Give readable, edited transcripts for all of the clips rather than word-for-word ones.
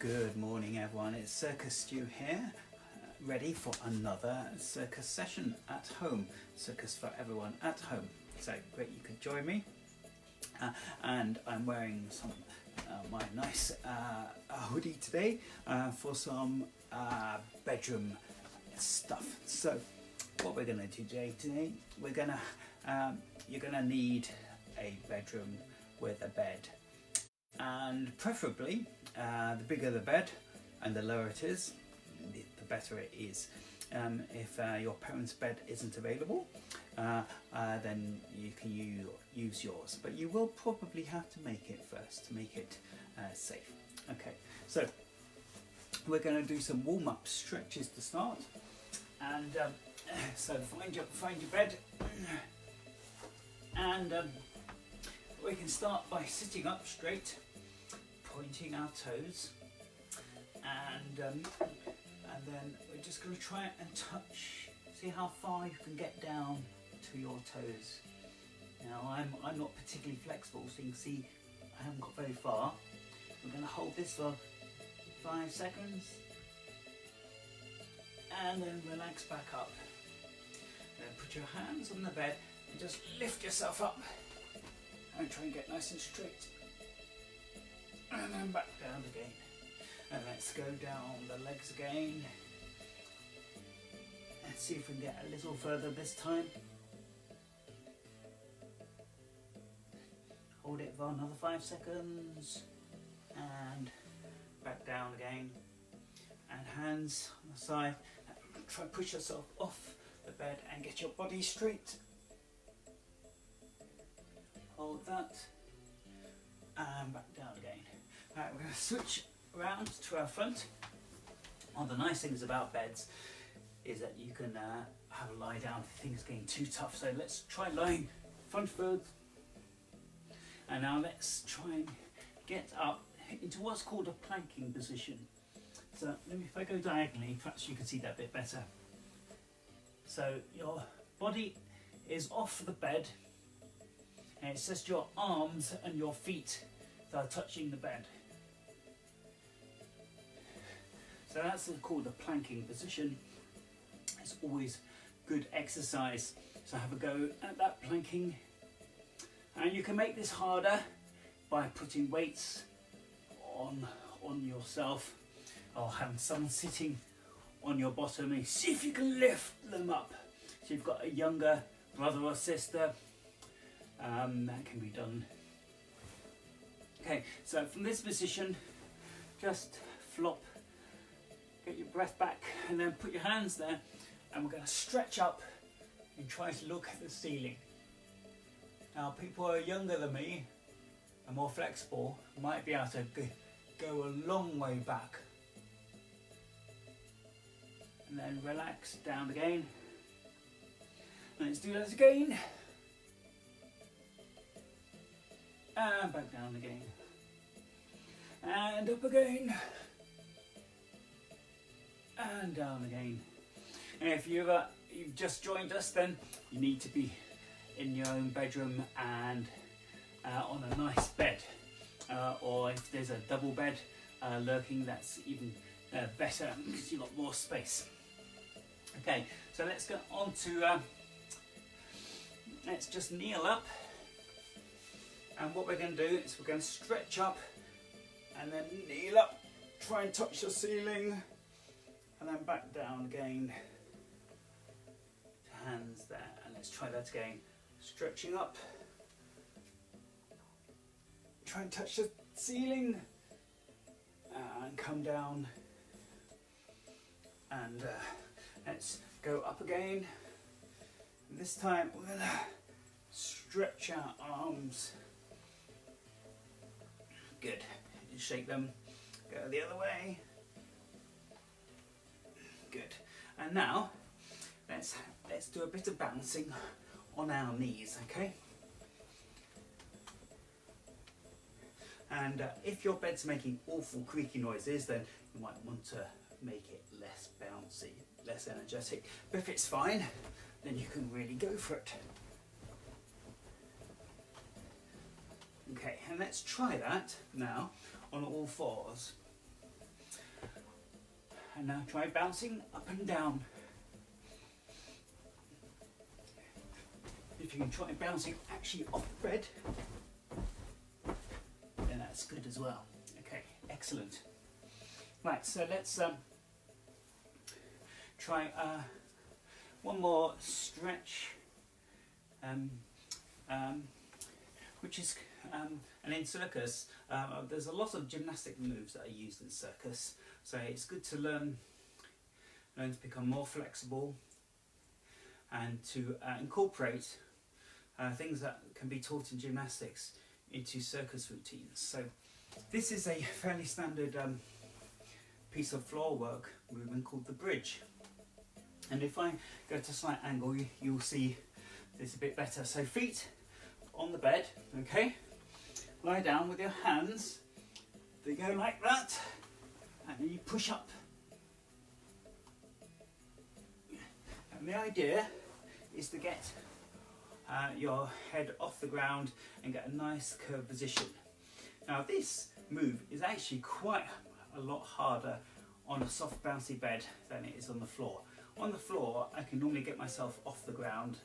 Good morning everyone, it's Circus Stu here, ready for another circus session at home. Circus for everyone at home. So great you could join me. And I'm wearing some my nice hoodie today for some bedroom stuff. So what we're going to do today, we're going to you're going to need a bedroom with a bed, and preferably the bigger the bed and the lower it is, the better it is. If your parents' bed isn't available, then you can use yours, but you will probably have to make it first to make it safe. Okay, so we're going to do some warm-up stretches to start, and so find your bed, and we can start by sitting up straight, pointing our toes, and then we're just going to try and touch, see how far you can get down to your toes. Now I'm not particularly flexible, so you can see I haven't got very far. We're going to hold this for 5 seconds and then relax back up. Then put your hands on the bed and just lift yourself up and try and get nice and straight. And then back down again. And let's go down the legs again. Let's see if we can get a little further this time. Hold it for another 5 seconds. And back down again. And hands on the side. Try and push yourself off the bed and get your body straight. Hold that. And back down again. Right, we're going to switch around to our front. One of the nice things about beds is that you can have a lie down if things are getting too tough. So let's try lying front first. And now let's try and get up into what's called a planking position. So if I go diagonally, perhaps you can see that a bit better. So your body is off the bed, and it's just your arms and your feet that are touching the bed. So that's called a planking position. It's always good exercise. So have a go at that planking. And you can make this harder by putting weights on yourself, or having someone sitting on your bottom and see if you can lift them up. So you've got a younger brother or sister, that can be done. Okay, so from this position, just flop, get your breath back, and then put your hands there, and we're going to stretch up and try to look at the ceiling. Now, people who are younger than me and more flexible might be able to go a long way back. And then relax down again. And let's do that again. And back down again. And up again. And down again. And if you've just joined us, then you need to be in your own bedroom and on a nice bed. Or if there's a double bed lurking, that's even better because you've got more space. Okay, so let's go on to, let's just kneel up. And what we're going to do is we're going to stretch up and then kneel up, try and touch the ceiling, and then back down again. Hands there, and let's try that again. Stretching up, try and touch the ceiling, and come down, and let's go up again. And this time we're going to stretch our arms. Good. You shake them, go the other way. Good. And now let's do a bit of bouncing on our knees, okay? And if your bed's making awful creaky noises, then you might want to make it less bouncy, less energetic. But if it's fine, then you can really go for it. Okay, and let's try that now on all fours. And now try bouncing up and down. If you can try bouncing actually off the bed, then that's good as well. Okay, excellent. Right, so let's try one more stretch, which is, and in circus, there's a lot of gymnastic moves that are used in circus, so it's good to learn to become more flexible and to incorporate things that can be taught in gymnastics into circus routines. So this is a fairly standard piece of floor work movement called the bridge. And if I go to slight angle, you'll see this a bit better. So feet on the bed, okay? Lie down with your hands. They go like that, and then you push up. And the idea is to get your head off the ground and get a nice curved position. Now this move is actually quite a lot harder on a soft bouncy bed than it is on the floor. On the floor I can normally get myself off the ground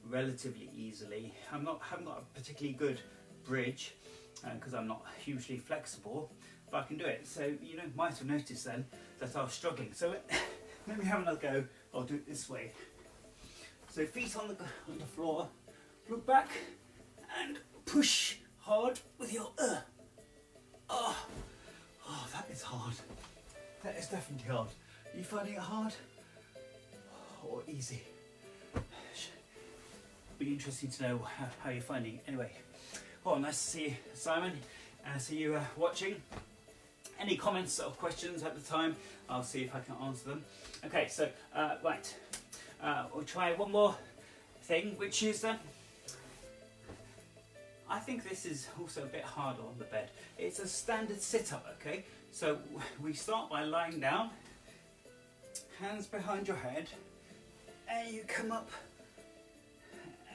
relatively easily. I haven't got a particularly good bridge because I'm not hugely flexible, but I can do it. So you might have noticed then that I was struggling. So let me have another go. I'll do it this way. So feet on the floor, look back and push hard with your oh, that is hard. That is definitely hard. Are you finding it hard or easy? Be interesting to know how you're finding it. Anyway, nice to see you, Simon, and see you watching. Any comments or questions at the time, I'll see if I can answer them. Okay, so right, we'll try one more thing, which is I think this is also a bit harder on the bed. It's a standard sit-up, okay? So we start by lying down, hands behind your head, and you come up,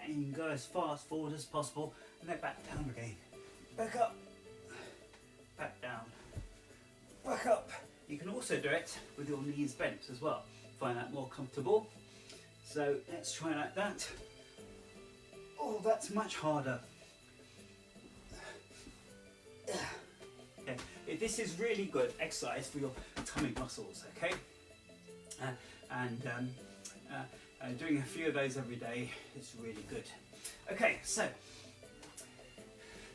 and you can go as fast forward as possible, and then back down again. Back up, back down, back up. You can also do it with your knees bent as well. Find that more comfortable. So let's try like that. Oh, that's much harder. Okay. This is really good exercise for your tummy muscles, okay? Doing a few of those every day is really good. Okay, so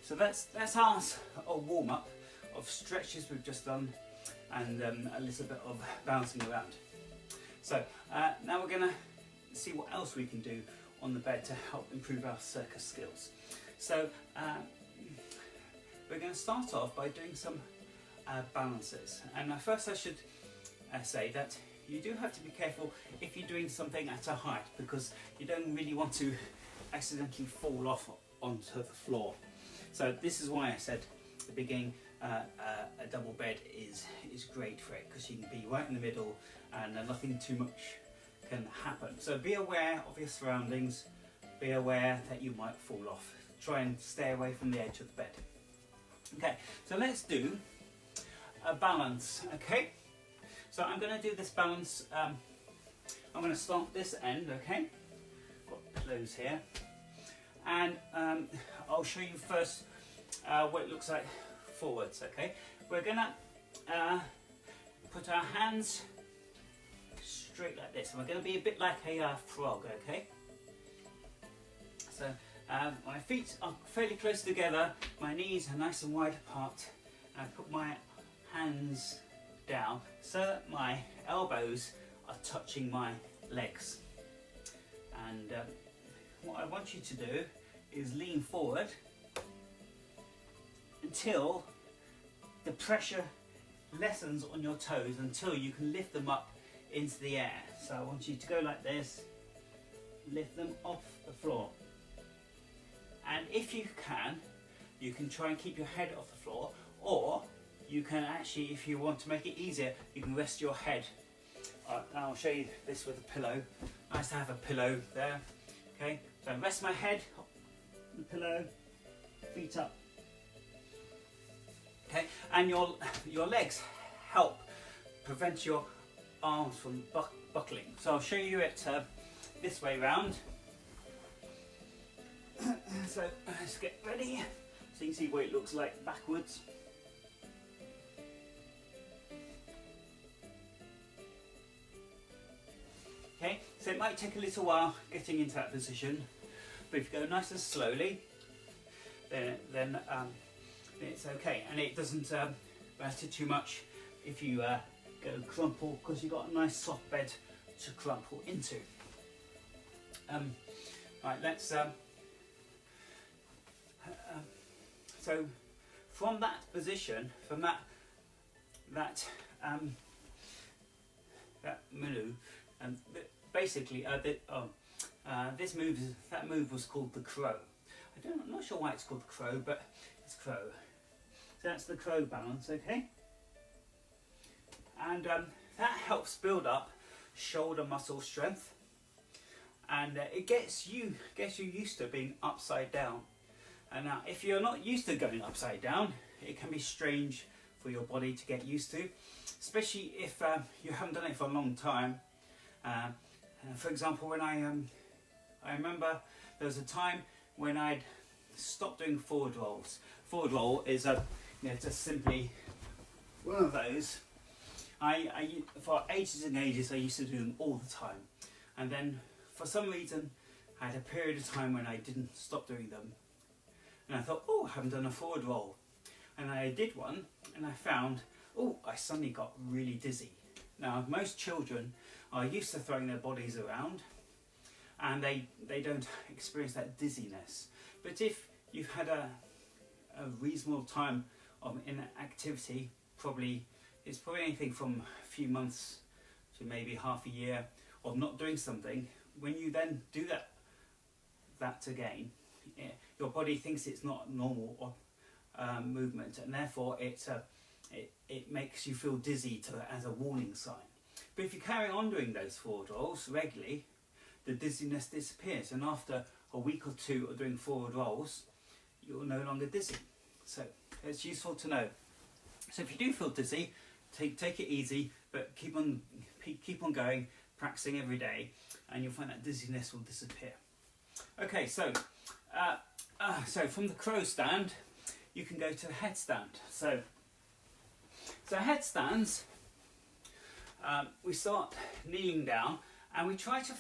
that's our warm-up of stretches we've just done, and a little bit of bouncing around. So now we're going to see what else we can do on the bed to help improve our circus skills. So we're going to start off by doing some balances. And first I should say that you do have to be careful if you're doing something at a height, because you don't really want to accidentally fall off onto the floor. So this is why I said at the beginning a double bed is great for it, because you can be right in the middle and nothing too much can happen. So be aware of your surroundings, be aware that you might fall off. Try and stay away from the edge of the bed. Okay, so let's do a balance, okay? So I'm going to do this balance, I'm going to start this end, okay? Got pillows here. And I'll show you first what it looks like forwards, okay? We're going to put our hands straight like this. And we're going to be a bit like a frog, okay? So my feet are fairly close together, my knees are nice and wide apart, and I put my hands down so that my elbows are touching my legs. And what I want you to do is lean forward until the pressure lessens on your toes, until you can lift them up into the air. So I want you to go like this, lift them off the floor. And if you can try and keep your head off the floor, or you can actually, if you want to make it easier, you can rest your head. I'll show you this with a pillow. Nice to have a pillow there. Okay, so rest my head on the pillow, feet up. Okay, and your legs help prevent your arms from buckling. So I'll show you it this way round. So let's get ready. So you can see what it looks like backwards. Okay, so it might take a little while getting into that position, but if you go nice and slowly, then it's okay, and it doesn't matter too much if you go crumple, because you've got a nice soft bed to crumple into. Right, let's so from that position, from that menu, and basically this move was called the crow. I'm not sure why it's called the crow, but it's crow. So that's the crow balance, okay? And that helps build up shoulder muscle strength, and it gets you used to being upside down. And now, if you're not used to going upside down, it can be strange for your body to get used to, especially if you haven't done it for a long time. For example, when I remember there was a time when I'd stopped doing forward rolls. Forward roll is just simply one of those. For ages and ages I used to do them all the time, and then for some reason I had a period of time when I didn't stop doing them, and I thought, oh, I haven't done a forward roll, and I did one, and I found, oh, I suddenly got really dizzy. Now, most children are used to throwing their bodies around, and they don't experience that dizziness. But if you've had a reasonable time in activity, it's probably anything from a few months to maybe half a year of not doing something. When you then do that again, your body thinks it's not normal movement, and therefore it makes you feel dizzy as a warning sign. But if you carry on doing those forward rolls regularly, the dizziness disappears, and after a week or two of doing forward rolls, you're no longer dizzy. So it's useful to know. So if you do feel dizzy, take it easy, but keep on going, practicing every day, and you'll find that dizziness will disappear. Okay, so from the crow stand, you can go to the headstand. So headstands, we start kneeling down, and we try to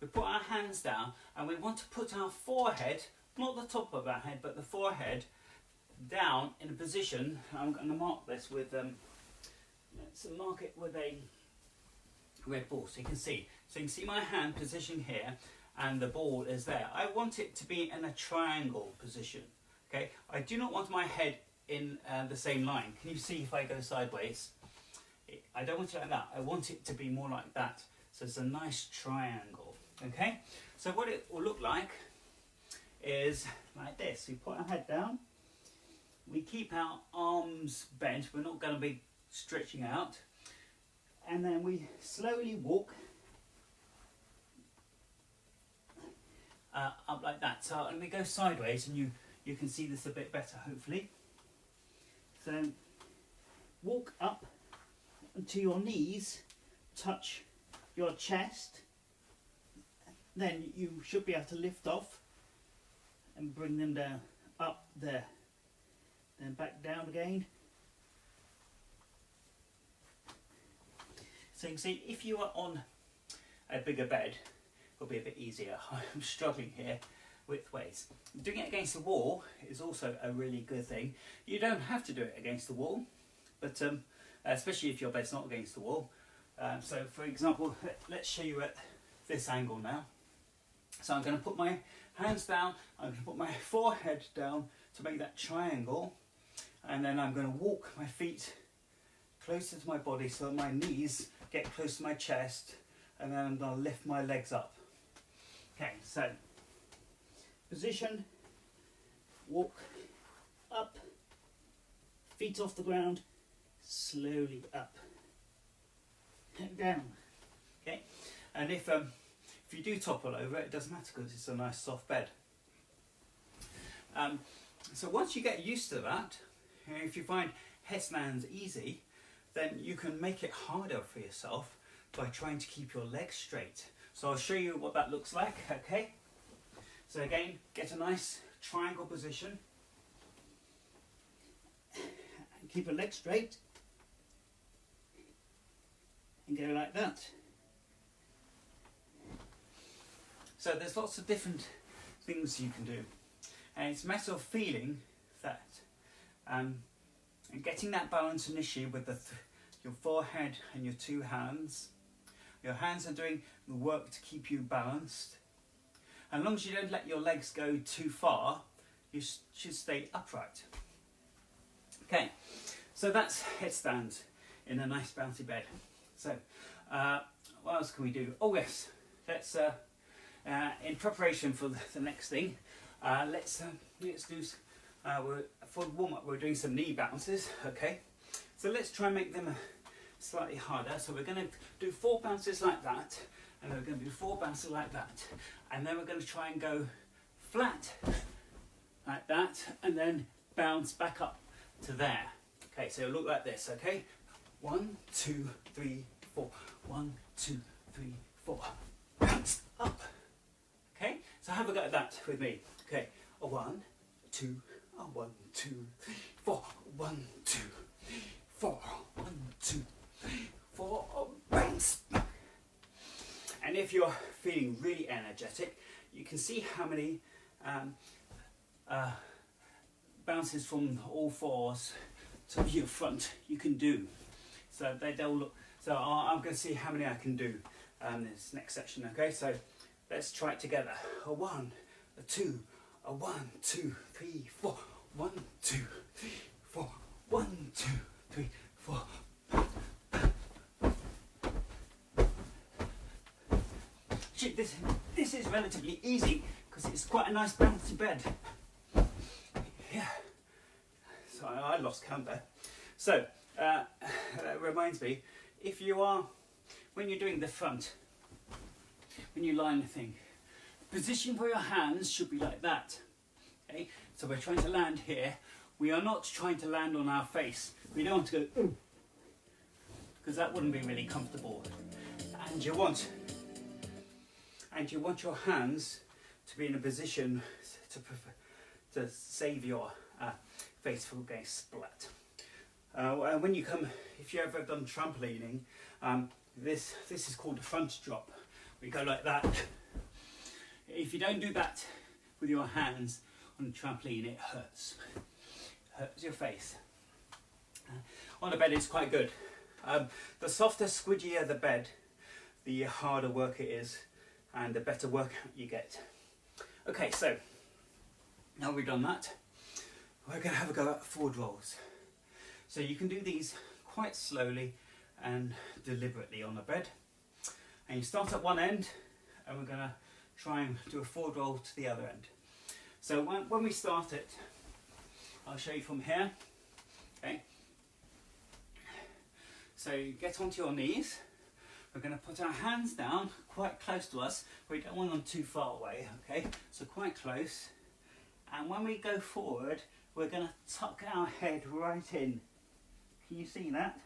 we put our hands down, and we want to put our forehead, not the top of our head, but the forehead down in a position. I'm going to mark this with, let's mark it with a red ball so you can see. So you can see my hand position here, and the ball is there. I want it to be in a triangle position. Okay, I do not want my head in the same line. Can you see if I go sideways? I don't want it like that. I want it to be more like that. So it's a nice triangle. Okay, so what it will look like is like this. We put our head down. We keep our arms bent. We're not going to be stretching out. And then we slowly walk up like that. So let me go sideways, and you can see this a bit better, hopefully. So walk up until your knees touch your chest. Then you should be able to lift off and bring them down, up there. Then back down again. So you can see, if you are on a bigger bed, it'll be a bit easier. I'm struggling here with weights. Doing it against the wall is also a really good thing. You don't have to do it against the wall, but especially if your bed's not against the wall. So for example, let's show you at this angle now. So I'm going to put my hands down, I'm going to put my forehead down to make that triangle, and then I'm going to walk my feet closer to my body so that my knees get close to my chest, and then I'm going to lift my legs up. Okay, so position, walk up, feet off the ground, slowly up, down. Okay, and if you do topple over, it doesn't matter because it's a nice soft bed. So once you get used to that, if you find headstands easy, then you can make it harder for yourself by trying to keep your legs straight. So I'll show you what that looks like, okay? So again, get a nice triangle position. And keep your legs straight. And go like that. So there's lots of different things you can do. And it's a matter of feeling that and getting that balance initially with your forehead and your two hands. Your hands are doing the work to keep you balanced. And as long as you don't let your legs go too far, you should stay upright. Okay, so that's headstand in a nice bouncy bed. So, what else can we do? Oh yes, let's, in preparation for the next thing, let's do, for the warm-up we're doing some knee bounces, okay? So let's try and make them slightly harder. So we're going to do 4 bounces like that, and then we're going to do 4 bounces like that, and then we're going to try and go flat like that, and then bounce back up to there. Okay, so it'll look like this, okay? 1, 2, 3, 4. 1, 2, 3, 4. Bounce up. Okay, so have a go at that with me. Okay, 1, 2, 1, 2, 3, 4. 1, 2, 4. 1, 2, 3, 4. Bounce. And if you're feeling really energetic, you can see how many bounces from all 4s to your front you can do. So they'll look. So I'm going to see how many I can do this next section. Okay, so let's try it together. 1, 2, 1, 2, 3, 4. 1, 2, 3, 4. 1, 2, 3, 4. This is relatively easy because it's quite a nice bouncy bed. Yeah. So I lost count there. So that reminds me, if you are, when you're doing the front, when you line the thing, position for your hands should be like that. Okay, so we're trying to land here. We are not trying to land on our face. We don't want to go because that wouldn't be really comfortable. And you want your hands to be in a position to save your face from getting splat. When you come, if you ever done trampolining, this is called a front drop. We go like that. If you don't do that with your hands on a trampoline, it hurts. It hurts your face. On a bed, it's quite good. The softer, squidgier the bed, the harder work it is, and the better workout you get. Okay, so now we've done that, we're going to have a go at forward rolls. So you can do these quite slowly and deliberately on the bed. And you start at one end, and we're going to try and do a forward roll to the other end. So when we start it, I'll show you from here. Okay. So you get onto your knees. We're going to put our hands down quite close to us. We don't want them too far away, okay? So quite close. And when we go forward, we're going to tuck our head right in. Can you see that?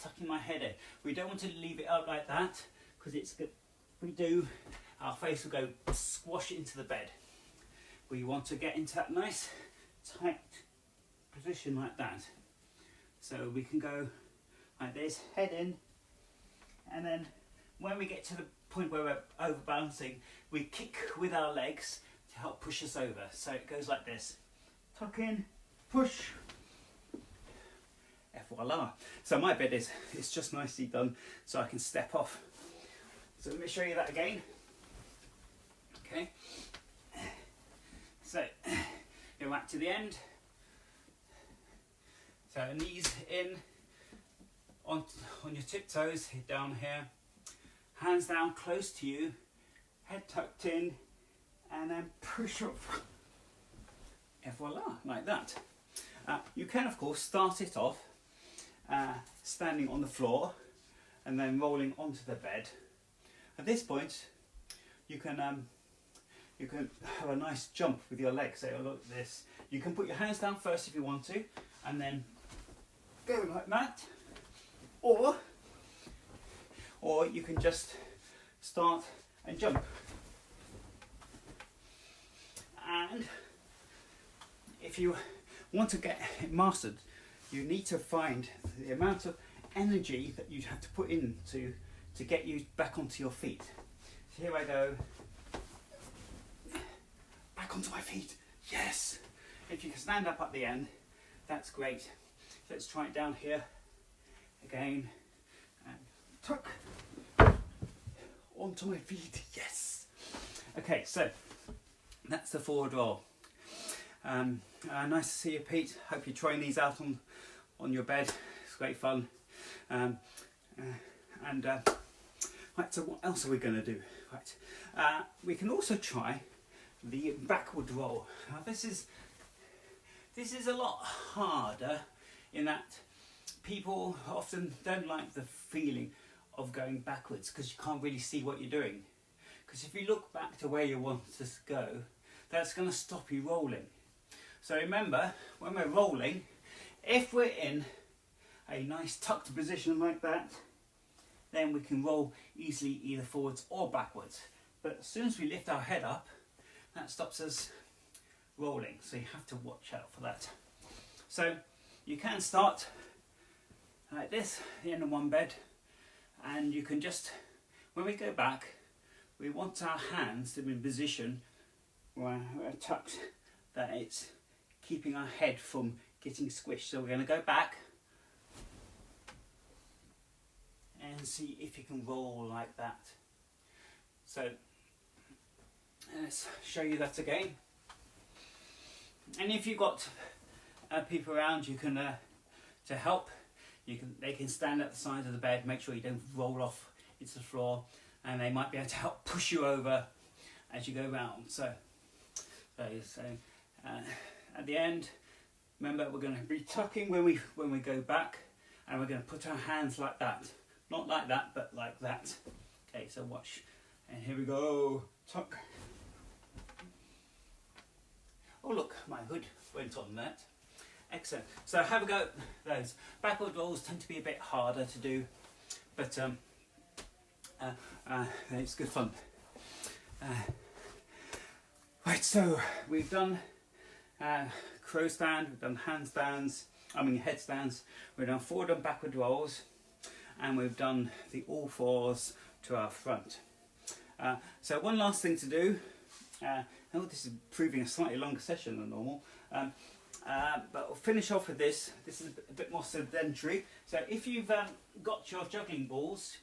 Tucking my head in. We don't want to leave it up like that, because it's good. If we do, our face will go squash into the bed. We want to get into that nice tight position like that. So we can go like this, head in, and then when we get to the point where we're overbalancing, we kick with our legs to help push us over. So it goes like this. Tuck in, push, et voila. So my bed is just nicely done, so I can step off. So let me show you that again. Okay. So go back to the end. So knees in, on your tiptoes, down here, hands down close to you, head tucked in, and then push up. Et voila, like that. You can of course start it off standing on the floor and then rolling onto the bed. At this point, you can have a nice jump with your legs. So look at this. You can put your hands down first if you want to, and then go like that. or you can just start and jump. And if you want to get it mastered, you need to find the amount of energy that you have to put in to get you back onto your feet. So here I go, back onto my feet, yes! If you can stand up at the end, that's great. Let's try it down here again, and tuck onto my feet, yes! Okay, so that's the forward roll. Nice to see you, Pete. Hope you're trying these out on your bed. It's great fun. Right, so what else are we going to do? Right, we can also try the backward roll. Now this is a lot harder in that people often don't like the feeling of going backwards because you can't really see what you're doing. Because if you look back to where you want to go, that's going to stop you rolling. So remember, when we're rolling, if we're in a nice tucked position like that, then we can roll easily either forwards or backwards. But as soon as we lift our head up, that stops us rolling. So you have to watch out for that. So you can start like this, in one bed, and you can just, when we go back, we want our hands to be in position where we're tucked, that it's keeping our head from getting squished. So we're going to go back and see if you can roll like that. So let's show you that again. And if you've got people around, you can to help. They can stand at the side of the bed, make sure you don't roll off into the floor, and they might be able to help push you over as you go round. So at the end, remember we're going to be tucking when we go back, and we're going to put our hands like that, not like that, but like that. Okay, so watch, and here we go, tuck. Oh look, my hood went on that. Excellent. So have a go at those. Backward rolls tend to be a bit harder to do, but it's good fun. Right, so we've done crow stand, we've done headstands, we've done forward and backward rolls, and we've done the all fours to our front. So one last thing to do. Oh, this is proving a slightly longer session than normal. But we'll finish off with this. This is a bit more sedentary. So if you've got your juggling balls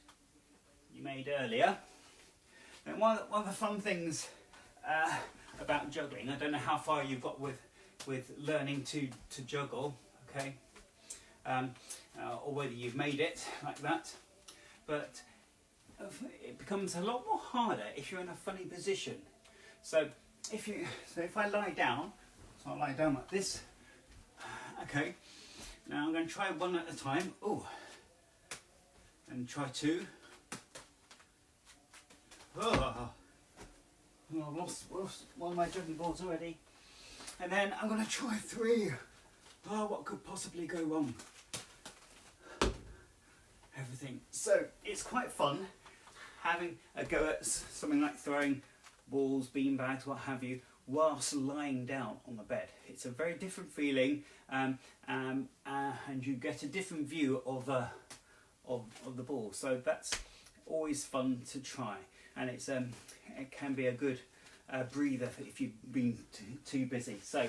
you made earlier, then one of the fun things about juggling, I don't know how far you've got with learning to juggle, okay, or whether you've made it like that, but it becomes a lot more harder if you're in a funny position. So if I lie down, so I'll lie down like this. Okay, now I'm going to try one at a time. Oh, and try two. Oh, I've lost one of my juggling balls already. And then I'm going to try three. Oh, what could possibly go wrong? Everything. So it's quite fun having a go at something like throwing balls, beanbags, what have you, whilst lying down on the bed. It's a very different feeling, and you get a different view of the ball. So that's always fun to try, and it can be a good breather if you've been too busy. So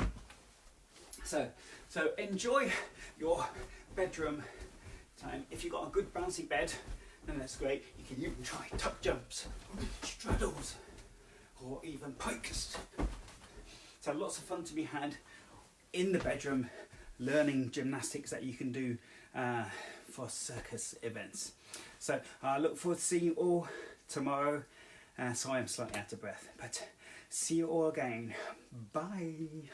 enjoy your bedroom time. If you've got a good bouncy bed, then that's great. You can even try tuck jumps, straddles, or even pikes. So lots of fun to be had in the bedroom, learning gymnastics that you can do for circus events. So I look forward to seeing you all tomorrow. So I am slightly out of breath, but see you all again. Bye.